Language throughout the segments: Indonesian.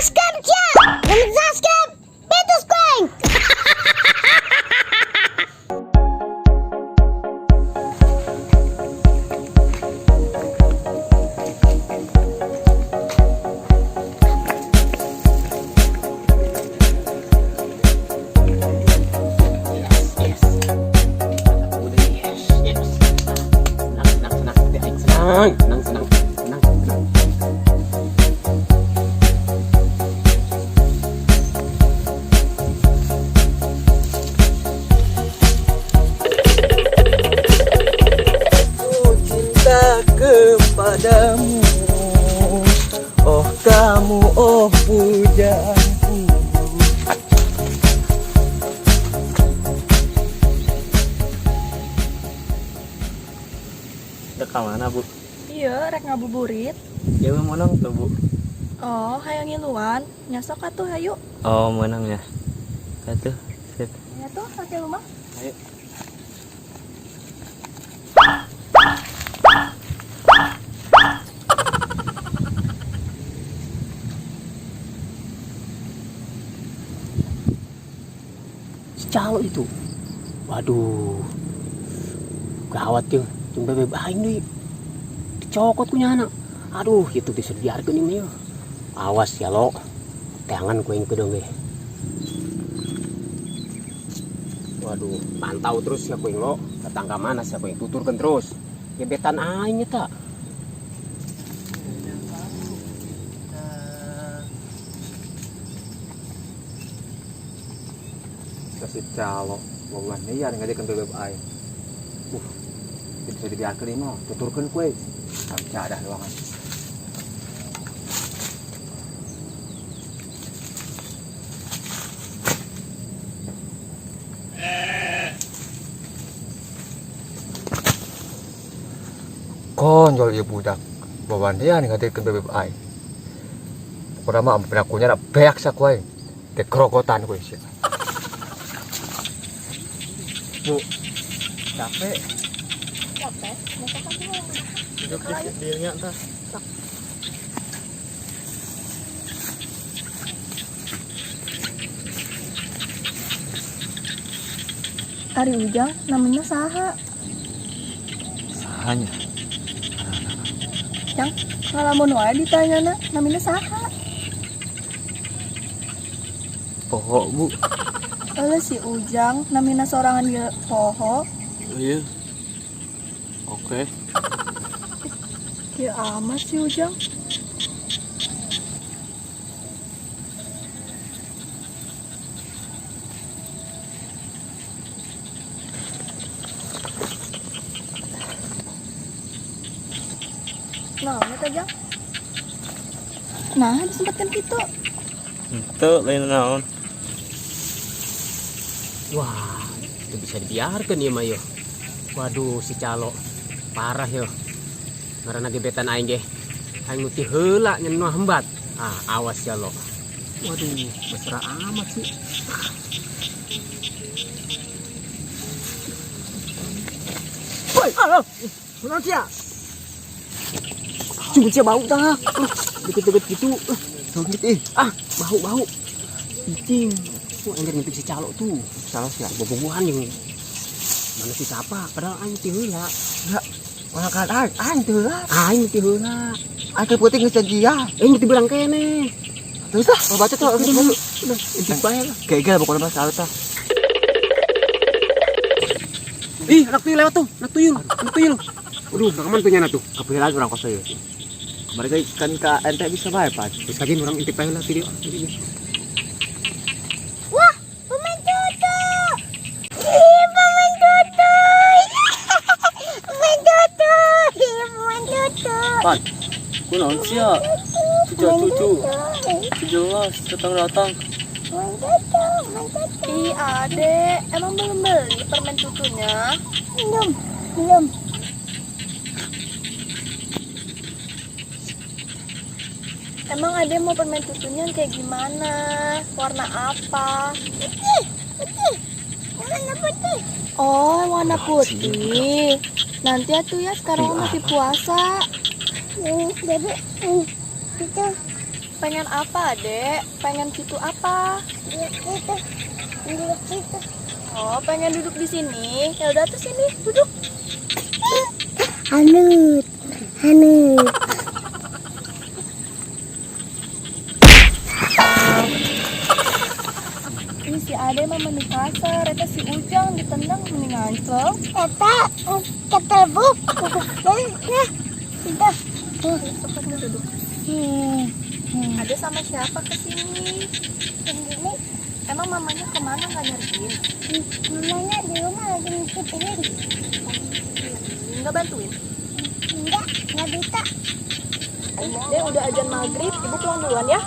subscribe ya. Yang subscribe, betul sekarang. Senang. Ku cinta kepadamu, oh kamu, oh pujaanku. Udah ke mana, Bu? Iya, rek ngabuburit. Ya menang tuh, Bu. Oh, hayang ngiluan. Nyasok atuh hayu. Oh, menang ya. Satu, sip. Ya tuh, kakek rumah. Ayo. Si calo itu. Waduh. Gawat ya. Cuma bebek aing deui. Dicokot ku nyana. Aduh, itu bisa dibiarkan ini ya. Awas ya lo. Tangan ku yang kedong deh. Waduh, pantau terus ya kuing lo. Datang ke mana siapa yang tuturkan terus. Gebetan aing tak. Kasih calo, ngomongnya ya ngajakin bebek aing. Bisa dibiarkan ini mah, tuturkan kue. Kami cadah doang. Konjol ya budak. Bawan dia nih ngajakin bebek aing. Pokoknya mah berlakunya ada beak sak kue. Dekrokotan kue sih. Bu, capek. Capek? Nyasok atuh hayang. Duduk di dirinya entah. Ari Ujang, namanya saha? Sahanya. Yang ngalamun wae ditanyana, namanya saha? Poho, Bu. Eueuh si Ujang, namina sorangan dia poho. Iya. Oke. Kieu amat si Ujang. Nah, eta Jang. Nah, disempatkan gitu. Itu lain naon. Wah, itu bisa dibiarkan ya Mayo. Waduh, si calo parah yo. Karena gebetan aing ge. Aing nuti heula nyenua hembat. Ah, awas ya lo. Waduh, mesra amat sih. Woi, halo. Kenapa sih ya? Cuma cia bau tak. Deket-deket gitu. Jangan bau. Icing. Wah, enggak ngintip si calo tuh. Calo sih bobogohan yang mana si siapa? Padahal aing teh heula. Enggak. Malah kan aing teh heula. Aing teh heula. Aing teh putih geus dia. Aing teh bilang kene. Terus ah, baca tuh. Udah, intip bae lah. Kayak pokoknya mas alta. Ih, anak tuyul lewat tuh. Anak tuyul. Aduh, rekaman tuh nyana tuh. Kepikiran orang kosa ya. Mereka kan ke ente bisa bae, Pak. Terus lagi orang intip bae lah video. Wah, pemain tutu. Ih, pemain tutu. Pemain tutu. Ih, pemain tutu. Pan, kunaon sih ya? Cucu. Jelas datang. Pemain tutu. Ih, Ade, emang belum beli permen tutunya? Belum. Emang Ade mau permen tutunya yang kayak gimana? Warna apa? Putih. Warna putih. Oh, warna putih. Nanti atuh ya, sekarang masih puasa. Bebek. Itu. Pengen apa, Dek? Pengen situ apa? Duduk situ. Oh, pengen duduk di sini. Ya udah tuh sini, duduk. Hanut. Ini si Ade mah mending kasar, eta si Ujang ditendang mending ngancel. Eta ketelbuk. Nah, sudah. Cepat nih duduk. Ade sama siapa kesini? Sendiri. Emang mamanya kemana nggak nyariin? Mamanya di rumah lagi ngikutin. Nggak bantuin? Enggak bisa. Dek udah ajan maghrib, ibu pulang duluan ya.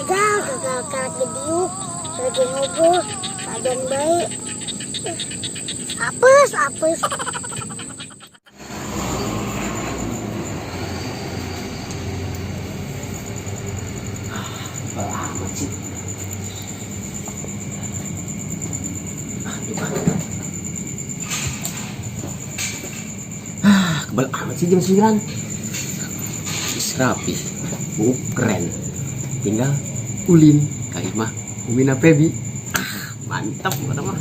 Gagal lagi diuk, lagi ngobrol, badan baik. Apes. Amat sih. Kebal amat sih jam 9. Is rapi. Keren. Tinggal Ulin, Kak Irma, Umina Febi. Mantap mana mah.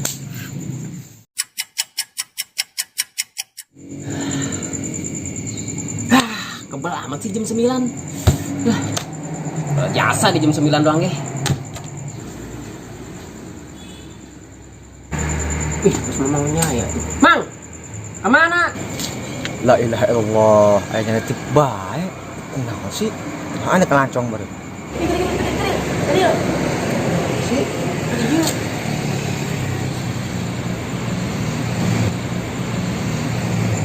Kebal amat sih jam 9. Biasa di jam 9 doang ya. Terus mamangnya ya. Mang, kemana? La ilaha illallah, ayahnya netik baik. Kenapa sih? Aneh kelancong baru. Si, iya.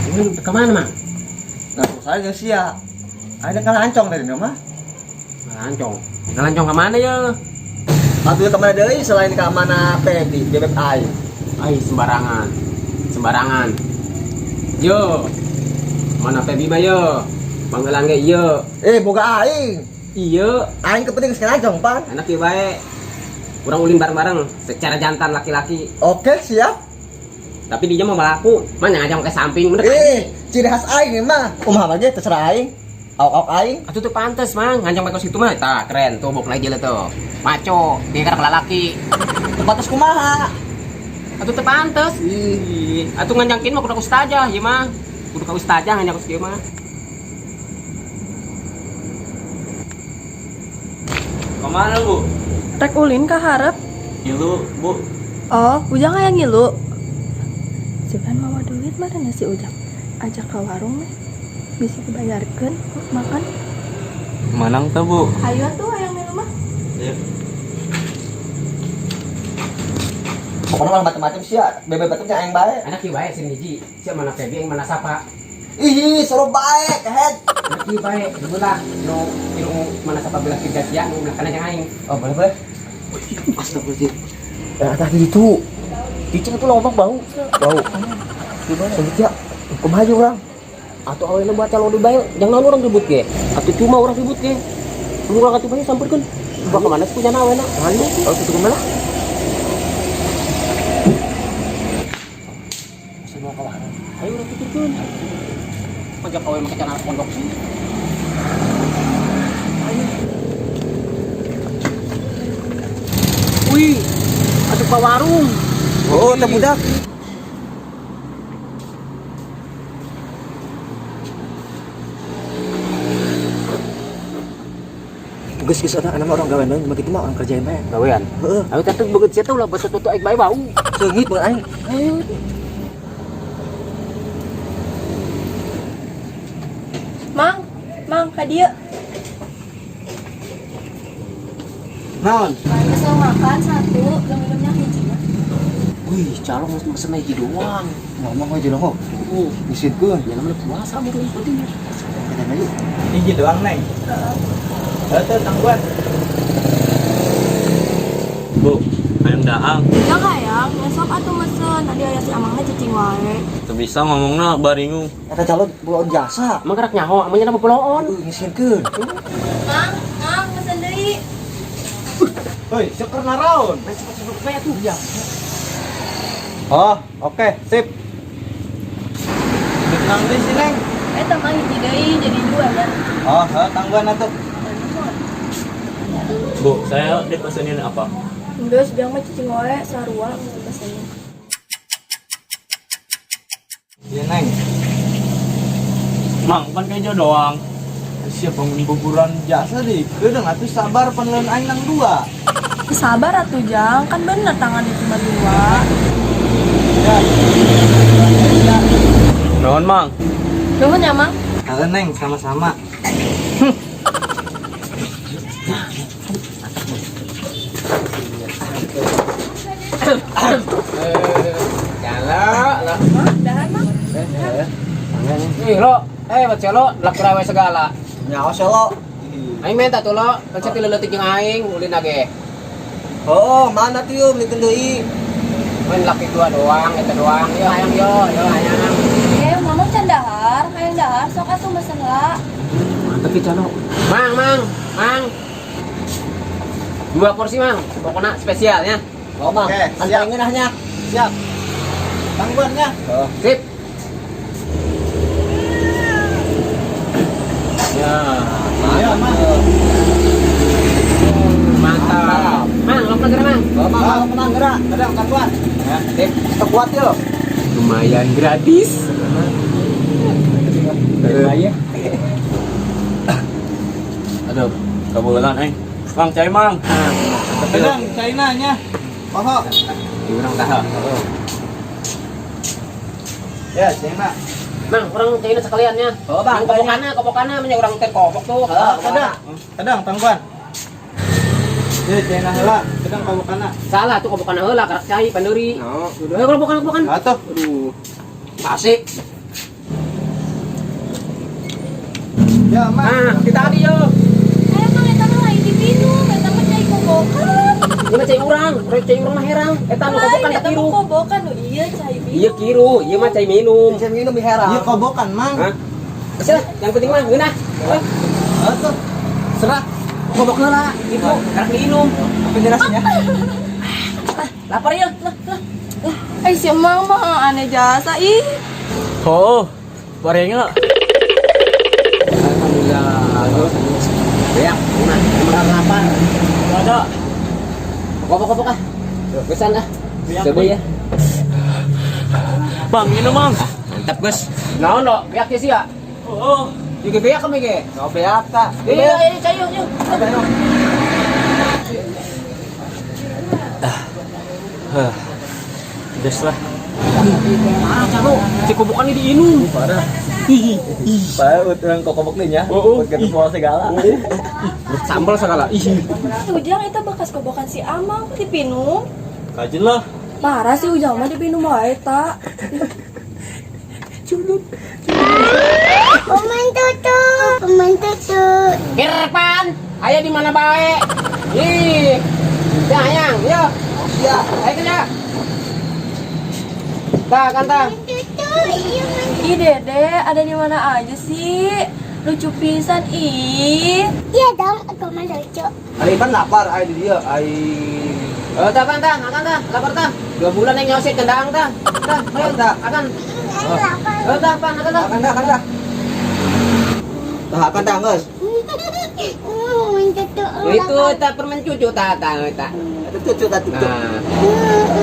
Ini kemana, Mang? Nah, saya sih ya. Ayahnya kelancong dari rumah. Ngelancong kemana ya? Satu kemana deui selain ke mana Pebi, bebek ai. Sembarangan. Yo. Mana Febi mah yo? Panggilan ge ieu. Boga aing. Ieu, Aing kepenting kelancong, Pan. enak ieu bae. Urang ulin bareng-bareng secara jantan laki-laki. Oke, siap. Tapi dia mah malaku, mah ngajang ke samping bener. Ciri khas aing mah. Kumaha lagi terserah aing. Au aing. Atuh tuh pantes, Mang. Ngajang ke situ mah tah keren tuh bok lagi tuh. Maco, dia kan laki. Tepatus kumaha? Atuh teu pantes. Ih, atuh nganjangkeun mah kudu ka ustazah, ieu mah. Kudu ka ustazah nganjang ka ieu mah. Kemana bu? Rek ulin ka harap. Ngilu bu. Oh, Ujang aya ngilu. Jangan mawa duit mana si Ujang. Ajak ke warung meh. Bisa dibayarkeun makan. Manang tuh bu. Ayo tuh yang minum mah. Ya. Pokoknya malah macam-macam sih ya. Bebek batuknya aing bae. Anak ieu bae sini hiji. Sia mana Febi yang mana Sapa. Ih, suruh bae, kehead. Anak ieu bae, dibelah nu mana Sapa belah kerja sia nu belah kana jeung aing. Oh, boleh. Astagfirullahaladzim. Tadi itu. Cicing itu lombok bau. Gimana? Sebut ya. Kumaha aja orang. Atuh awalnya buat calon di bae, jangan orang ribut ge. Atuh cuma orang ribut ge. Lu atuh bae sampeurkeun. Coba kemana sih punya nawe na? Ayo, kalau gitu kemana? Semua kawan. Ayo udah pikirkeun. Pajak kawe make cara pondok sih. Ayo. Wih, atuh ka warung. Oh, teh budak. Geus ada anak orang gawean bae, begitu mah orang kerjain bae. Gawean. Heeh. Ayo teh beut sia teh ulah beut tutu aing bae bau. Seungit mun aing. Ayo. Mang, ka dieu. Naon? Kesel makan satu, minumnya hiji mah. Wih, calon mesen hiji doang. Ngomong aja dong kok. Nisitkeun. Ya namanya puasa baru penting. Kita aja. Hiji doang neng. Tuh tangguan. Bu, ayam daang. Ujang hayang, besok atuh mesen. Tadi aya si Amangna cicing wae. Tuh bisa ngomongna baringu. Eta calon bulan jasa. Emang gerak nyaho, amanya nama puloon. Nisitkeun. Mang, mesen deui. Woi, syukur naraon. Cepet bayar tuh. Iya. Oh, oke, sip. Nang di sini, Neng. Mah hiji deui jadi 2 ya. Oh, tangguhan atuh. Bu, saya dipesenin apa? Geus biang mah cicing wae sarua pesenin. Iya, Neng. Mang, kan kejo doang. Siapa pengguguran jasa deh. Udah atuh sabar penelen aing nang 2. Sabar atuh Jang, kan bener tangan itu cuma 2. Nuhun, Mang. Nuhun ya, Mang. Heeh, Neng, sama-sama. Jalo, Dahan, Mang. Ih lo, baca lo, lakura we segala. Nyawa selo. Aing minta tuh lo, konsep leutik jeung aing, ulin lagi. Oh, mana tuh yuk, bikin deui. Main laki 2 doang, itu doang. Yo hayang yo hayang. Mama can dahar, hayang dahar sok atuh mesen heula. Mantep ieu calo. Mang. 2 porsi, Mang. Pokoknya spesial ya. Oh, Mang. Oke, siap. Antengin ahnya. Siap. Tangguhannya. Sip. Ya. Iya, Mang. Mantap. Mang, lo gerak, Mang. Oh, Mang, menang gerak. Kadang tangguhan. Ya. Sip. Kuat yuk. Lumayan gratis. Iya. Aduh, kebetulan, Mang, cai, Mang. Kadang China-nya. Poho. Diurang taha. Ya, China. Mang, orang China sekaliannya. Oh, Bang. Yang kobokannya punya orang teh kobok tuh. Kadang tangguhan. Ya, China heula. Kadang kabukana. Salah tuh kobokan heula karak cai pandeuri. Oh. Ayo kobokan. Atuh. Aduh. Asik. Ya, Mang. Nah, kita tadi yo. Ayo Mang eta mah lain dipinum, eta mah cai kobokan. Ini mah cai urang mah herang. Eta nu kobokan Eta mah kiru. kobokan nu iya cai minum. Iya kiru, ieu mah cai minum. Bisa minum di herang. Iya kobokan, Mang. Hah? Silah, yang penting mah geunah. Atuh. Serah. Kobok heula, itu karak minum. Penjelasannya. Lapar ya. Si Mang mah aneh jasa ih. Oh, barengnya. Alhamdulillah. Beak, emang lapar. Ada. Kobok ah. Gesan ah. Coba ya. Bang, ini, Mang. Mantap, Gus. Naon lo? Beak sih ya? Oh. Juga beak kami ge. Kau beak tak? Iya, cai yuk. Des lah. Parah calo. Si kobokan ini diinum. Parah. Pak, orang kokobok nih ya. Oh. Buat semua segala. Sambal segala. Ih. Ujang eta bekas kobokan si Amang dipinum. Kajin lah. Parah sih Ujang mah dipinum wae ta. Pemain tutu. Irfan, ayo di mana bae? Ih. Sayang, yo. Siap. Ayo kerja. Kantang. Tutu, iya main. Ih Dede, ada di mana aja sih? Lucu pisan ih. Iya dong, aku mah lucu. Ari kan lapar, ai di dia, ai. Kantang, lapar tah. 2 bulan yang nyoset kendang tah. Tah, ayo tah, akan. Ayo lapar. Tah, pan, akan tah. Kan dah. Tah kan dah, Gus. Main tutu. Itu tah permen cucu tah. Itu cucu tadi. Nah,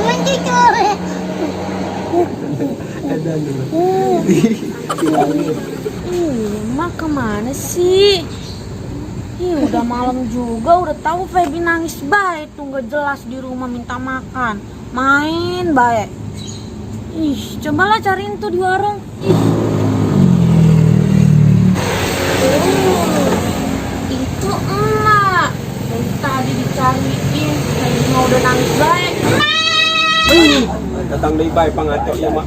Main tutu. Mak kemana sih? Ih, udah malam juga, udah tahu Feby nangis baik tuh nggak jelas di rumah minta makan, main baik. Ih, cobalah cariin tuh di warung. Itu emak dari tadi dicariin, Feby mau udah nangis baik. Datang dari baik pangaco ya, Mak.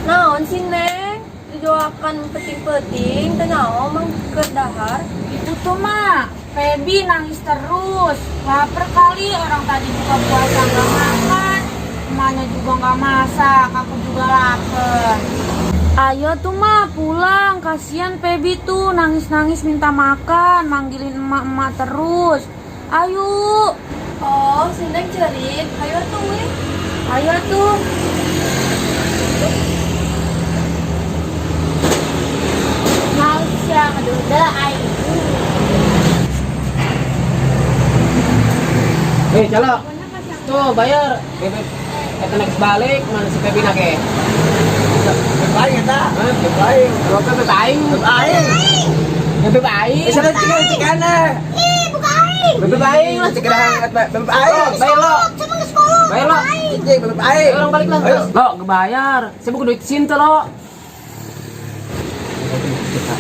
Naon sih Neng? Didoakan peting-peting, teu naon mang keur dahar. Itu tuh mak, Feby nangis terus. Laper kali orang tadi buka puasa nggak makan, emaknya juga nggak masak, aku juga lapar. Ayo tuh mak pulang, kasihan Feby tuh nangis-nangis minta makan, manggilin emak-emak terus. Ayo. Oh, sindang cerik. Ayo tuh, weh. Ayo tuh. Mau siang duda aing. Calo. Tuh bayar. Kita next balik mana si Pepi nake? Baik eta. Baik. Kalau kan baik. Baik. Pepi baik. Sana cikana. Ih, buka aing. Pepi baik lah. Cikana hangat baik Bayar lo. Sama ke sekolah. Bayar lo. Cik baik. Orang balik lah. Lo kebayar. Saya bukan duit sin tuh lo.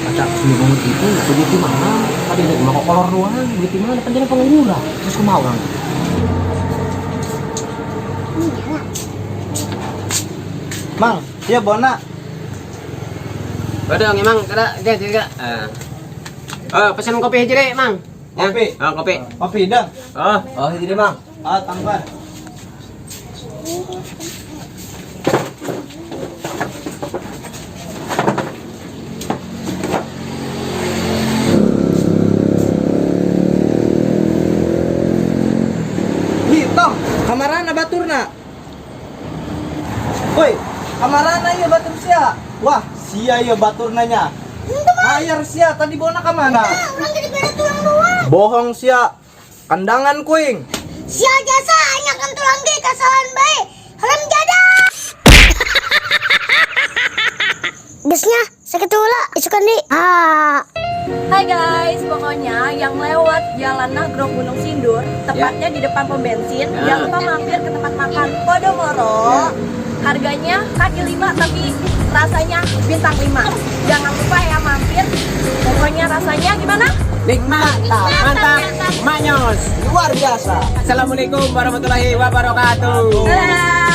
Ada seminggu itu duit di mana? Tadi ada cuma kolor doang. Duit di mana? Kan jadi pengangguran. Terus kemau orang. Mang, iya bona. Badang emang kada dia. Pesan kopi aja deh, Mang. Ya? Kopi? Kopi. Kopi dang. Oh, jadi Mang. Tambah. Tong, kamarana baturna. Woi, kamarana ya batur sia. Wah, sia ya batur nanya. Ayar sia tadi bona ka mana? Orang jadi beda tulang doang. Bohong sia. Kandangan kuing. Sia jasa hanya kan tulang ge kesalahan bae. Halam jadah. Gesnya sakit ulah isukan di. Hai guys, pokoknya yang lewat jalan Nagrog Gunung Sindur, tepatnya di depan pom bensin, jangan lupa mampir ke tempat makan Podomoro. Harganya kaki 5 tapi rasanya bintang 5. Jangan lupa ya mampir. Pokoknya rasanya gimana? Nikmat, mantap, manyos. Luar biasa. Assalamualaikum warahmatullahi wabarakatuh. Dadah.